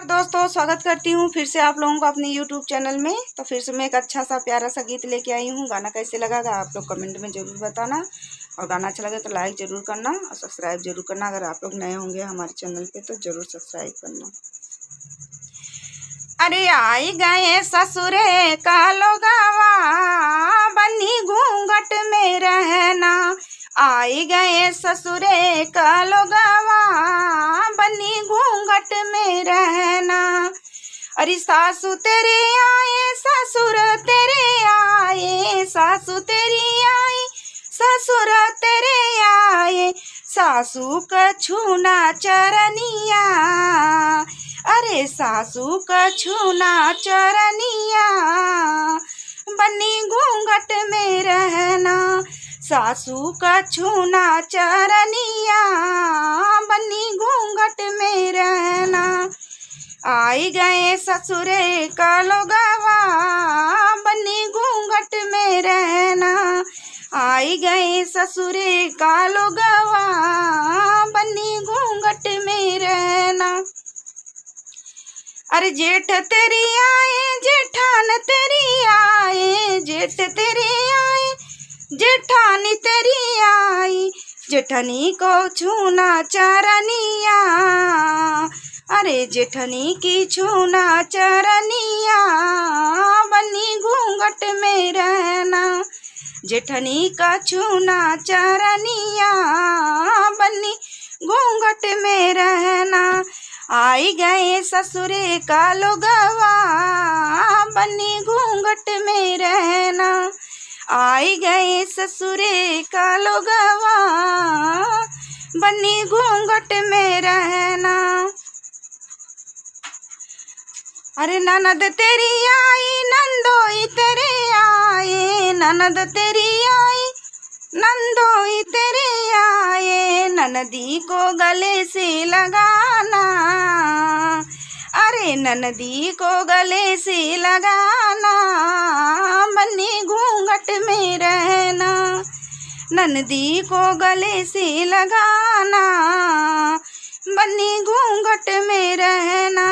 दोस्तों, स्वागत करती हूँ फिर से आप लोगों को अपने YouTube चैनल में। तो फिर से मैं एक अच्छा सा प्यारा सा गीत लेके आई हूँ। गाना कैसे लगा आप लोग कमेंट में ज़रूर बताना, और गाना अच्छा लगे तो लाइक ज़रूर करना और सब्सक्राइब जरूर करना। अगर आप लोग नए होंगे हमारे चैनल पे तो ज़रूर सब्सक्राइब करना। अरे आई गए ससुरे का लोगावा, बनी घूंघट में रहना। आई गए ससुरे का लोगावा, बनी घूंघट में रहना। अरे सासू तेरे आए ससुर तेरे आए, सासू तेरी आई ससुर तेरे आए। सासू का छूना चरनिया, अरे सासू का छूना चरनिया। बनी घूंघट में रहना, सासू का छूना चरनिया। बनी घूंघट में रहना। आई गए ससुरे का लोगावा, बनी घूंघट में रहना। आई गए ससुरे का लोगावा, बनी घूंघट में रहना। अरे जेठ तेरी आए जेठान तेरी आए, जेठ तेरी आए जेठानी तेरी आई। जेठनी को छूना चरनिया, अरे जेठनी की छूना चरनिया। बनी घूंघट में रहना, जेठनी का छूना चरनिया। बनी घूंघट में रहना। आई गए ससुरे का लोगवा, बनी घूंघट में रहना। आई गए ससुरे का लोगवा, बनी घूंघट में रहना। अरे ननद तेरी आई नंदोई तेरे आए, ननद तेरी आई नंदोई तेरे आए। ननदी को गले से लगाना, अरे ननदी को गले से लगाना। बनी घूंघट में रहना, ननदी को गले से लगाना। बनी घूंघट में रहना।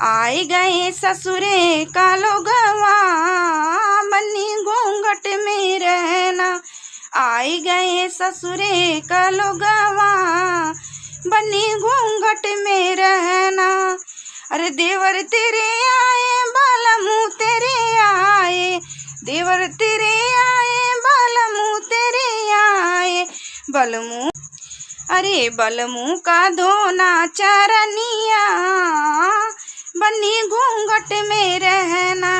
आई गए ससुरे का लोगवा, बनी घूंघट में रहना। आई गए ससुरे का लोगवा, बनी घूंघट में रहना। अरे देवर तेरे आए बालमू तेरे आए, देवर तेरे आए बालमू तेरे आए। बलमू अरे बलमू का धोना चरनिया, बनी घूंघट में रहना।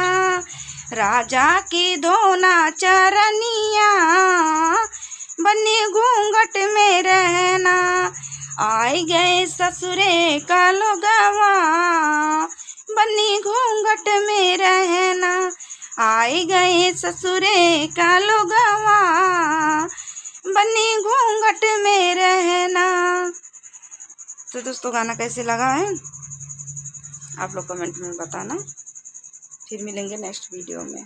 राजा की धोना चरनिया, बनी घूंघट में रहना। आई गए ससुरे का लोगवा, बनी घूंघट में रहना। आई गए ससुरे का लोगवा, बनी घूंघट में रहना। तो दोस्तों, गाना कैसे लगा है आप लोग कमेंट में बताना। फिर मिलेंगे नेक्स्ट वीडियो में।